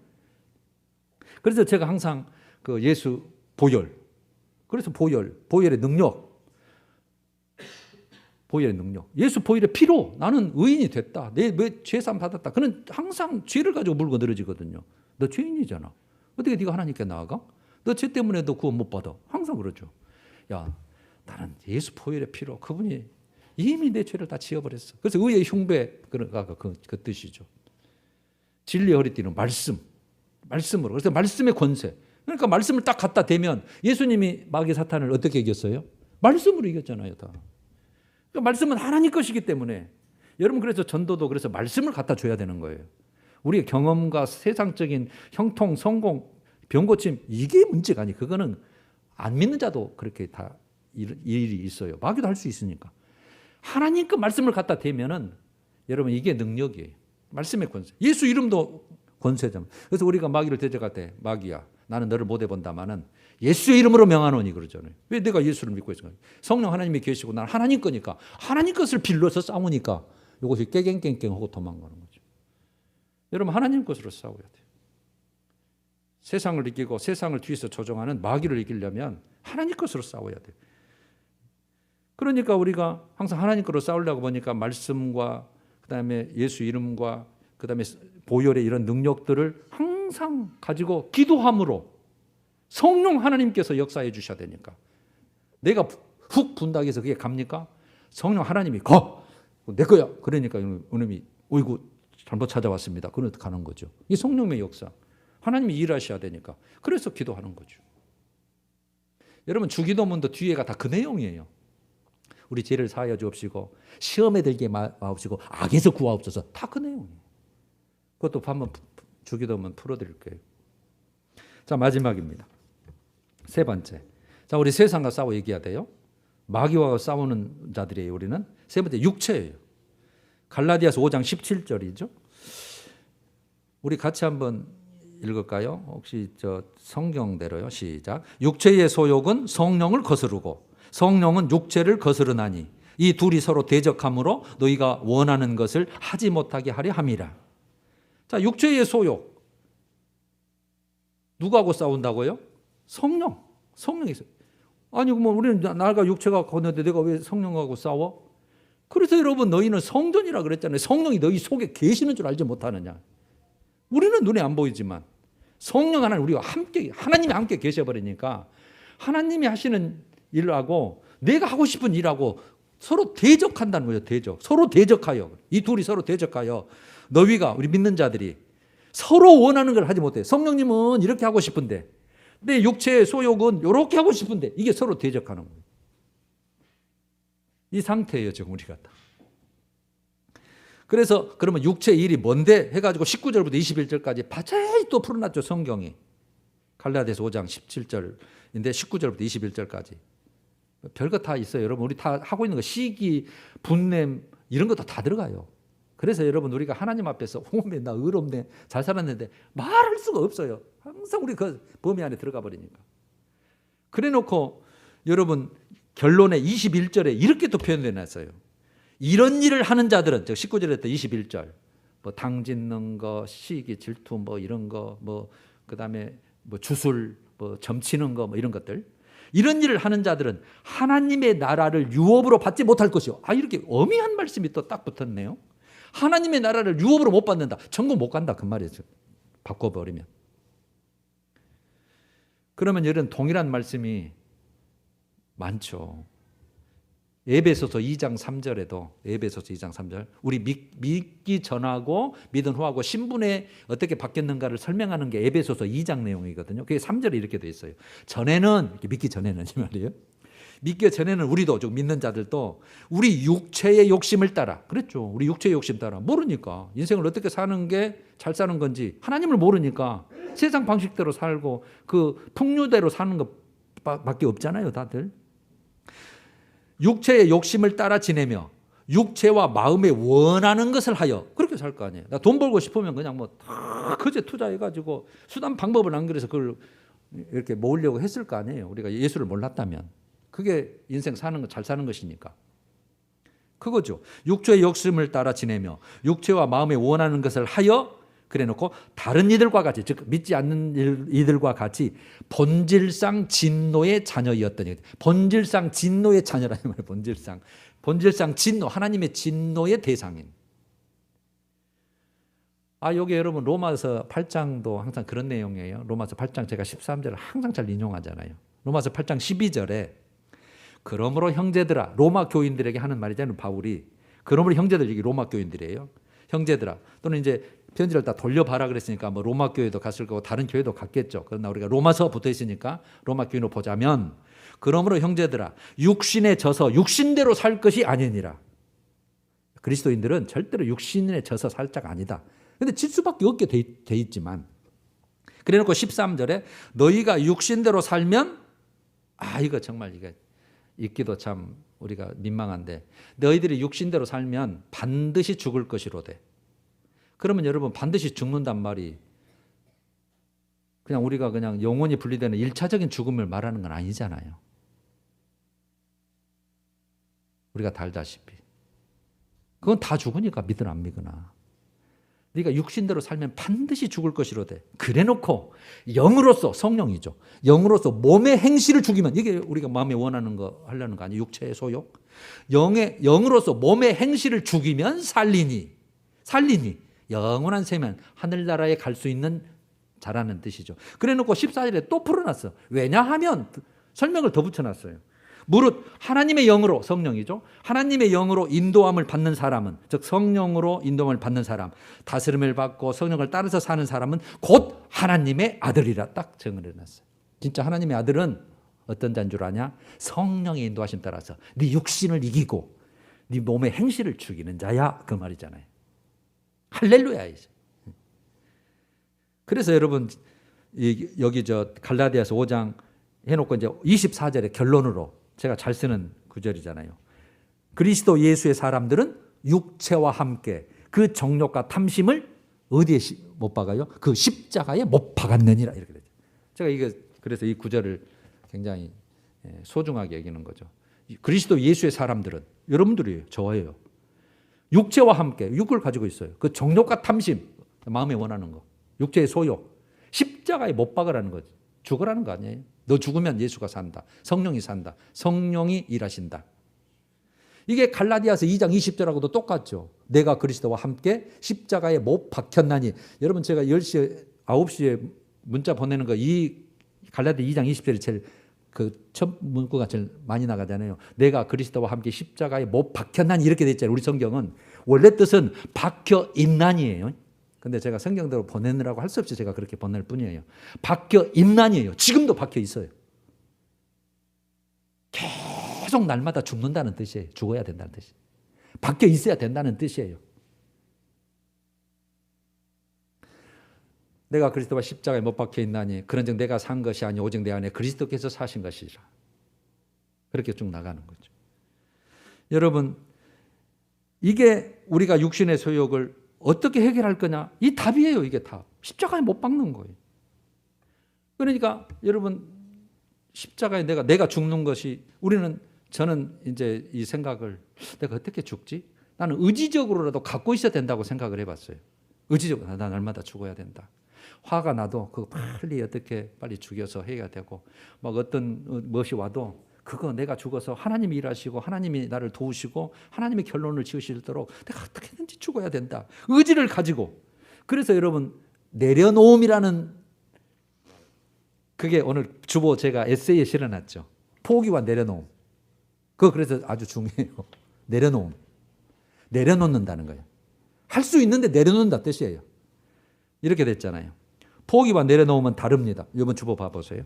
그래서 제가 항상 그 예수 보혈, 그래서 보혈의 능력, 예수 보혈의 피로 나는 의인이 됐다. 내 죄사함 받았다. 그는 항상 죄를 가지고 물고 늘어지거든요. 너 죄인이잖아. 어떻게 네가 하나님께 나아가? 너 죄 때문에 너 구원 못 받아. 항상 그러죠. 야, 나는 예수 보혈의 피로 그분이 이미 내 죄를 다 지어버렸어. 그래서 의의 흉배가 그 뜻이죠. 진리의 허리띠는 말씀으로. 그래서 말씀의 권세. 그러니까 말씀을 딱 갖다 대면 예수님이 마귀 사탄을 어떻게 이겼어요? 말씀으로 이겼잖아요. 다. 그러니까 말씀은 하나님 것이기 때문에 여러분 그래서 전도도 그래서 말씀을 갖다 줘야 되는 거예요. 우리의 경험과 세상적인 형통, 성공, 병고침 이게 문제가 아니에요. 그거는 안 믿는 자도 그렇게 다 일이 있어요. 마귀도 할 수 있으니까. 하나님 그 말씀을 갖다 대면은 여러분 이게 능력이에요. 말씀의 권세. 예수 이름도 권세잖아. 그래서 우리가 마귀를 대적할 때 마귀야 나는 너를 못 해본다마는 예수의 이름으로 명하노니 그러잖아요. 왜 내가 예수를 믿고 있을까? 성령 하나님이 계시고 나는 하나님 거니까 하나님 것을 빌려서 싸우니까 이것이 깨갱깽깽하고 도망가는 거죠. 여러분 하나님 것으로 싸워야 돼요. 세상을 이기고 세상을 뒤에서 조종하는 마귀를 이기려면 하나님 것으로 싸워야 돼요. 그러니까 우리가 항상 하나님 것으로 싸우려고 보니까 말씀과 그다음에 예수 이름과 그다음에 보혈의 이런 능력들을 항상 가지고 기도함으로 성령 하나님께서 역사해 주셔야 되니까 내가 훅 분다고 해서 그게 갑니까? 성령 하나님이 내 거야. 그러니까 이놈이 어이구 잘못 찾아왔습니다. 그런 가는 거죠. 이 성령의 역사. 하나님이 일하셔야 되니까. 그래서 기도하는 거죠. 여러분 주기도문도 뒤에가 다 그 내용이에요. 우리 죄를 사하여 주옵시고 시험에 들게 마옵시고 악에서 구하옵소서. 다 그 내용이에요. 그것도 한번 주기도문 풀어드릴게요. 자 마지막입니다. 세 번째. 자 우리 세상과 싸워 얘기해야 돼요. 마귀와 싸우는 자들이에요. 우리는 세 번째 육체예요. 갈라디아서 5장 17절이죠. 우리 같이 한번 읽을까요? 혹시 저 성경대로요. 시작. 육체의 소욕은 성령을 거스르고 성령은 육체를 거스르나니 이 둘이 서로 대적함으로 너희가 원하는 것을 하지 못하게 하려 함이라. 자, 육체의 소욕. 누구하고 싸운다고요? 성령이 있어요. 아니 뭐 우리는 나가 육체가 거는데 내가 왜 성령하고 싸워? 그래서 여러분 너희는 성전이라 그랬잖아요. 성령이 너희 속에 계시는 줄 알지 못하느냐. 우리는 눈에 안 보이지만 성령 하나님 우리와 함께 하나님이 함께 계셔버리니까 하나님이 하시는 일하고 내가 하고 싶은 일하고 서로 대적한다는 거예요. 대적. 서로 대적하여. 이 둘이 서로 대적하여 너희가 우리 믿는 자들이 서로 원하는 걸 하지 못해요. 성령님은 이렇게 하고 싶은데 내 육체의 소욕은 이렇게 하고 싶은데 이게 서로 대적하는 거예요. 이 상태예요. 지금 우리가 다. 그래서 그러면 육체의 일이 뭔데 해가지고 19절부터 21절까지 바자히 또 풀어놨죠. 성경이. 갈라디아서 5장 17절인데 19절부터 21절까지. 별거 다 있어요. 여러분 우리 다 하고 있는 거 시기, 분냄 이런 것도 다 들어가요. 그래서 여러분 우리가 하나님 앞에서 오메 나 의롭네 잘 살았는데 말할 수가 없어요. 항상 우리 그 범위 안에 들어가 버리니까. 그래 놓고 여러분 결론에 21절에 이렇게 또 표현되어 놨어요. 이런 일을 하는 자들은 즉 19절에 했던 21절 뭐 당짓는 거, 시기, 질투 뭐 이런 거 뭐 그다음에 뭐 주술 뭐 점치는 거 뭐 이런 것들 이런 일을 하는 자들은 하나님의 나라를 유업으로 받지 못할 것이요. 이렇게 엄미한 말씀이 또 딱 붙었네요. 하나님의 나라를 유업으로 못 받는다. 천국 못 간다 그 말이죠. 바꿔버리면. 그러면 이런 동일한 말씀이 많죠. 에베소서 2장 3절에도 에베소서 2장 3절 우리 믿기 전하고 믿은 후하고 신분에 어떻게 바뀌었는가를 설명하는 게 에베소서 2장 내용이거든요. 그게 3절에 이렇게 돼 있어요. 전에는 믿기 전에는 이 말이에요. 믿기 전에는 우리도 좀 믿는 자들도 우리 육체의 욕심을 따라 그랬죠. 우리 육체의 욕심 따라 모르니까 인생을 어떻게 사는 게 잘 사는 건지 하나님을 모르니까 세상 방식대로 살고 그 풍류대로 사는 것밖에 없잖아요. 다들. 육체의 욕심을 따라 지내며 육체와 마음에 원하는 것을 하여 그렇게 살 거 아니에요. 나 돈 벌고 싶으면 그냥 뭐 다 그제 투자해가지고 수단 방법을 안 그래서 그걸 이렇게 모으려고 했을 거 아니에요. 우리가 예수를 몰랐다면 그게 인생 사는 거 잘 사는 것이니까 그거죠. 육체의 욕심을 따라 지내며 육체와 마음에 원하는 것을 하여 그래놓고 다른 이들과 같이 즉 믿지 않는 이들과 같이 본질상 진노의 자녀였더니 본질상 진노의 자녀라는 말이에요. 본질상 진노 하나님의 진노의 대상인. 여기 여러분 로마서 8장도 항상 그런 내용이에요. 로마서 8장 제가 13절을 항상 잘 인용하잖아요. 로마서 8장 12절에 그러므로 형제들아 로마 교인들에게 하는 말이잖아요. 바울이 그러므로 형제들 여기 로마 교인들이에요. 형제들아 또는 이제 편지를 다 돌려봐라 그랬으니까 뭐 로마 교회도 갔을 거고 다른 교회도 갔겠죠. 그러나 우리가 로마서 붙어 있으니까 로마 교인으로 보자면 그러므로 형제들아 육신에 져서 육신대로 살 것이 아니니라. 그리스도인들은 절대로 육신에 져서 살 자가 아니다. 그런데 질 수밖에 없게 돼 있지만 그래놓고 13절에 너희가 육신대로 살면 이거 정말 이게 읽기도 참 우리가 민망한데 너희들이 육신대로 살면 반드시 죽을 것이로되 그러면 여러분 반드시 죽는단 말이 그냥 우리가 그냥 영원히 분리되는 1차적인 죽음을 말하는 건 아니잖아요. 우리가 다 알다시피. 그건 다 죽으니까 믿으나 안 믿으나. 네가 육신대로 살면 반드시 죽을 것이로되 그래놓고 영으로서 성령이죠. 영으로서 몸의 행실을 죽이면 이게 우리가 마음에 원하는 거 하려는 거 아니에요. 육체의 소욕. 영으로서 몸의 행실을 죽이면 살리니 영원한 생명 하늘나라에 갈 수 있는 자라는 뜻이죠. 그래놓고 14절에 또 풀어놨어. 왜냐하면 설명을 더 붙여놨어요. 무릇 하나님의 영으로 성령이죠. 하나님의 영으로 인도함을 받는 사람은 즉 성령으로 인도함을 받는 사람 다스림을 받고 성령을 따라서 사는 사람은 곧 하나님의 아들이라 딱 정을 해놨어요. 진짜 하나님의 아들은 어떤 자인 줄 아냐? 성령의 인도하심 따라서 네 육신을 이기고 네 몸의 행실을 죽이는 자야 그 말이잖아요. 할렐루야이죠. 그래서 여러분 여기 갈라디아서 5장 해놓고 이제 24절에 결론으로 제가 잘 쓰는 구절이잖아요. 그리스도 예수의 사람들은 육체와 함께 그 정욕과 탐심을 어디에 못 박아요? 그 십자가에 못 박았느니라 이렇게 되죠. 제가 그래서 이 구절을 굉장히 소중하게 여기는 거죠. 그리스도 예수의 사람들은 여러분들이에요. 저예요. 육체와 함께 육을 가지고 있어요. 그 정욕과 탐심 마음에 원하는 거 육체의 소욕 십자가에 못 박으라는 거지. 죽으라는 거 아니에요. 너 죽으면 예수가 산다. 성령이 산다. 성령이 일하신다. 이게 갈라디아서 2장 20절하고도 똑같죠. 내가 그리스도와 함께 십자가에 못 박혔나니. 여러분 제가 10시에 9시에 문자 보내는 거 이 갈라디아 2장 20절이 제일 첫 문구가 제일 많이 나가잖아요. 내가 그리스도와 함께 십자가에 못 박혔나니 이렇게 돼 있잖아요. 우리 성경은 원래 뜻은 박혀 있나니예요. 근데 제가 성경대로 보내느라고 할 수 없이 제가 그렇게 보낼 뿐이에요. 박혀 있나니에요. 지금도 박혀 있어요. 계속 날마다 죽는다는 뜻이에요. 죽어야 된다는 뜻이에요. 박혀 있어야 된다는 뜻이에요. 내가 그리스도와 십자가에 못 박혀 있나니 그런즉 내가 산 것이 아니 오직 내 안에 그리스도께서 사신 것이라. 그렇게 쭉 나가는 거죠. 여러분 이게 우리가 육신의 소욕을 어떻게 해결할 거냐? 이 답이에요. 이게 답. 십자가에 못 박는 거예요. 그러니까 여러분 십자가에 내가 죽는 것이 저는 이제 이 생각을 내가 어떻게 죽지? 나는 의지적으로라도 갖고 있어야 된다고 생각을 해봤어요. 의지적으로 나 날마다 죽어야 된다. 화가 나도 그거 빨리 죽여서 해야 되고 막 어떤 것이 와도 그거 내가 죽어서 하나님이 일하시고 하나님이 나를 도우시고 하나님의 결론을 지으시도록 내가 어떻게든지 죽어야 된다. 의지를 가지고. 그래서 여러분 내려놓음이라는 그게 오늘 주보 제가 에세이에 실어놨죠. 포기와 내려놓음. 그거 그래서 아주 중요해요. 내려놓음. 내려놓는다는 거예요. 할 수 있는데 내려놓는다 뜻이에요. 이렇게 됐잖아요. 포기와 내려놓음은 다릅니다. 이번 주보 봐보세요.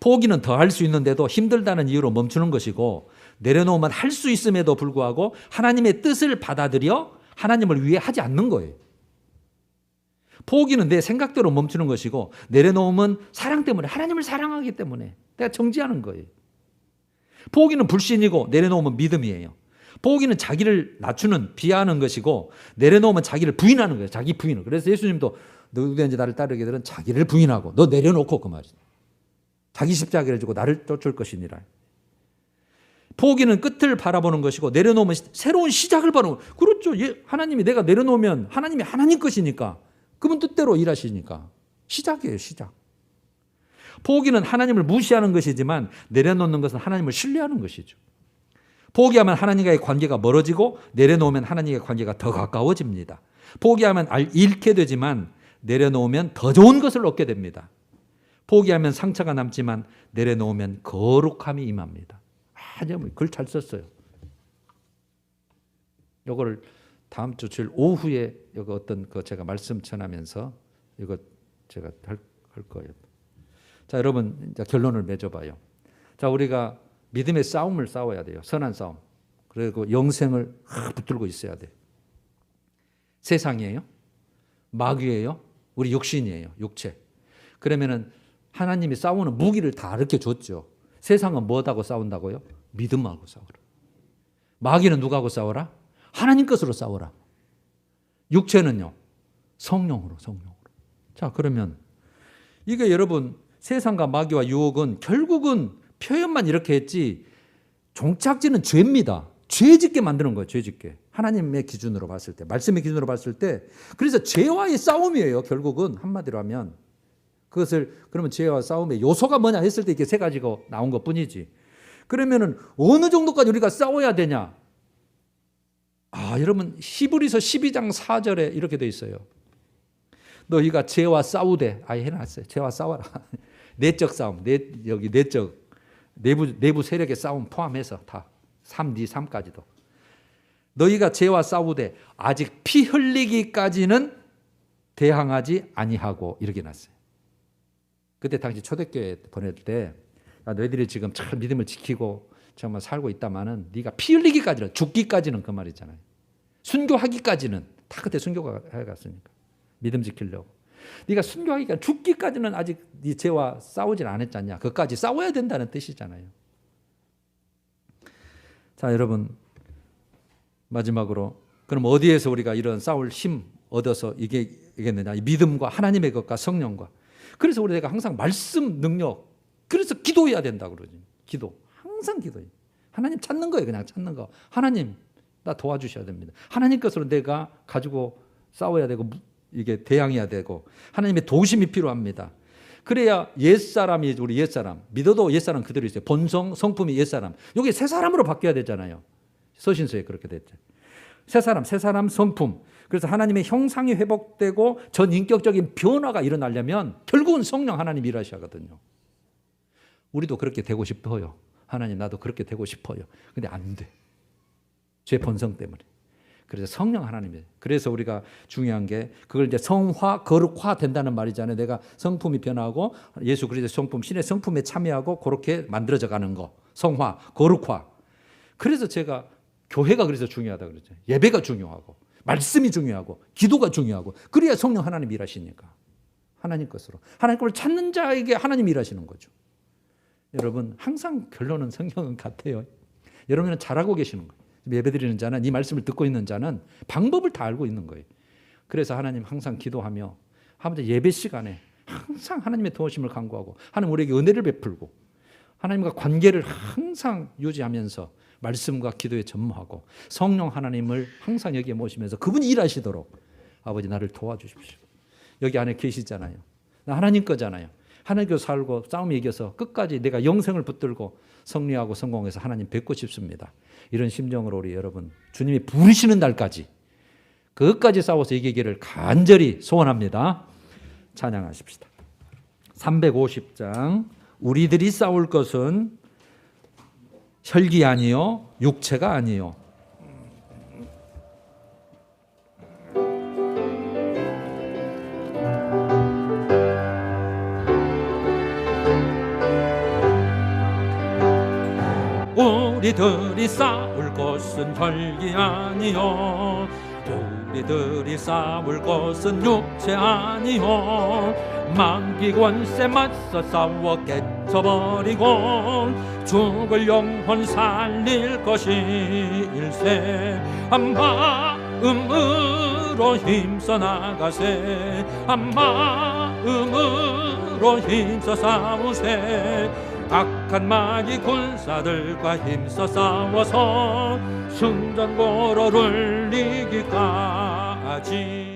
포기는 더 할 수 있는데도 힘들다는 이유로 멈추는 것이고 내려놓으면 할 수 있음에도 불구하고 하나님의 뜻을 받아들여 하나님을 위해 하지 않는 거예요. 포기는 내 생각대로 멈추는 것이고 내려놓으면 사랑 때문에 하나님을 사랑하기 때문에 내가 정지하는 거예요. 포기는 불신이고 내려놓으면 믿음이에요. 포기는 자기를 낮추는 비하하는 것이고 내려놓으면 자기를 부인하는 거예요. 자기 부인을. 그래서 예수님도 누구든지 나를 따르게 되면 자기를 부인하고 너 내려놓고 그 말이죠. 자기 십자가를 지고 나를 쫓을 것이니라. 포기는 끝을 바라보는 것이고 내려놓으면 새로운 시작을 바라보는 거예요. 그렇죠. 하나님이 내가 내려놓으면 하나님이 하나님 것이니까 그분 뜻대로 일하시니까 시작이에요. 시작. 포기는 하나님을 무시하는 것이지만 내려놓는 것은 하나님을 신뢰하는 것이죠. 포기하면 하나님과의 관계가 멀어지고 내려놓으면 하나님과의 관계가 더 가까워집니다. 포기하면 잃게 되지만 내려놓으면 더 좋은 것을 얻게 됩니다. 포기하면 상처가 남지만 내려놓으면 거룩함이 임합니다. 글 잘 썼어요. 이거를 다음 주 주일 오후에 이거 어떤 거 제가 말씀 전하면서 이거 제가 할 거예요. 자, 여러분 이제 결론을 맺어봐요. 자, 우리가 믿음의 싸움을 싸워야 돼요. 선한 싸움. 그리고 영생을 붙들고 있어야 돼요. 세상이에요? 마귀예요? 우리 육신이에요. 육체. 그러면은 하나님이 싸우는 무기를 다 이렇게 줬죠. 세상은 뭐하고 싸운다고요? 믿음하고 싸워라. 마귀는 누구하고 싸워라? 하나님 것으로 싸워라. 육체는요? 성령으로. 자, 그러면 이게 여러분 세상과 마귀와 유혹은 결국은 표현만 이렇게 했지 종착지는 죄입니다. 죄짓게 만드는 거예요. 죄짓게. 하나님의 기준으로 봤을 때, 말씀의 기준으로 봤을 때. 그래서 죄와의 싸움이에요. 결국은 한마디로 하면. 그것을 그러면 죄와 싸움의 요소가 뭐냐 했을 때 이렇게 세 가지가 나온 것뿐이지. 그러면은 어느 정도까지 우리가 싸워야 되냐? 여러분 히브리서 12장 4절에 이렇게 돼 있어요. 너희가 죄와 싸우되, 해놨어요. 죄와 싸워라. 내적 싸움, 여기 내적 내부 세력의 싸움 포함해서 다 3까지도. 너희가 죄와 싸우되 아직 피 흘리기까지는 대항하지 아니하고 이렇게 놨어요. 그때 당시 초대교회 보낼 때 너희들이 지금 잘 믿음을 지키고 정말 살고 있다마는 네가 피 흘리기까지는, 죽기까지는 그 말이잖아요. 순교하기까지는 다 그때 순교가 해갔으니까 믿음 지키려고. 네가 순교하기까지, 죽기까지는 아직 네 죄와 싸우질 않았잖냐. 그까지 싸워야 된다는 뜻이잖아요. 자, 여러분 마지막으로 그럼 어디에서 우리가 이런 싸울 힘 얻어서 이기겠느냐? 믿음과 하나님의 것과 성령과. 그래서 우리가 항상 말씀 능력, 그래서 기도해야 된다고 그러지. 기도, 항상 기도해. 하나님 찾는 거예요. 그냥 찾는 거. 하나님 나 도와주셔야 됩니다. 하나님 것으로 내가 가지고 싸워야 되고 이게 대항해야 되고 하나님의 도우심이 필요합니다. 그래야 옛사람이 우리 옛사람, 믿어도 옛사람 그대로 있어요. 본성, 성품이 옛사람. 여기 새 사람으로 바뀌어야 되잖아요. 서신서에 그렇게 됐죠. 새 사람 성품. 그래서 하나님의 형상이 회복되고 전인격적인 변화가 일어나려면 결국은 성령 하나님 일하셔야 하거든요. 우리도 그렇게 되고 싶어요. 하나님 나도 그렇게 되고 싶어요. 근데 안 돼. 죄 본성 때문에. 그래서 성령 하나님이에요. 그래서 우리가 중요한 게 그걸 이제 성화, 거룩화 된다는 말이잖아요. 내가 성품이 변하고 예수 그리스도의 성품, 신의 성품에 참여하고 그렇게 만들어져 가는 거. 성화, 거룩화. 그래서 제가 교회가 그래서 중요하다 그러죠. 예배가 중요하고 말씀이 중요하고 기도가 중요하고 그래야 성령 하나님 일하시니까. 하나님 것으로. 하나님 것을 찾는 자에게 하나님 일하시는 거죠. 여러분 항상 결론은 성경은 같아요. 여러분은 잘하고 계시는 거예요. 예배드리는 자는 이 말씀을 듣고 있는 자는 방법을 다 알고 있는 거예요. 그래서 하나님 항상 기도하며 하면서 예배 시간에 항상 하나님의 도우심을 간구하고 하나님 우리에게 은혜를 베풀고 하나님과 관계를 항상 유지하면서 말씀과 기도에 전무하고 성령 하나님을 항상 여기에 모시면서 그분이 일하시도록 아버지 나를 도와주십시오. 여기 안에 계시잖아요. 나 하나님 거잖아요. 하나님께 살고 싸움에 이겨서 끝까지 내가 영생을 붙들고 승리하고 성공해서 하나님 뵙고 싶습니다. 이런 심정으로 우리 여러분 주님이 부르시는 날까지 그것까지 싸워서 이기기를 간절히 소원합니다. 찬양하십시다. 350장 우리들이 싸울 것은 혈기 아니요 육체가 아니요 우리들이 싸울 것은 혈기 아니요 우리들이 싸울 것은 육체 아니요 만기 권세 맞서 싸워 깨쳐버리고 죽을 영혼 살릴 것일세 한 마음으로 힘써 나가세 한 마음으로 힘써 싸우세 악한 마귀 군사들과 힘써 싸워서 승전고로를 이기까지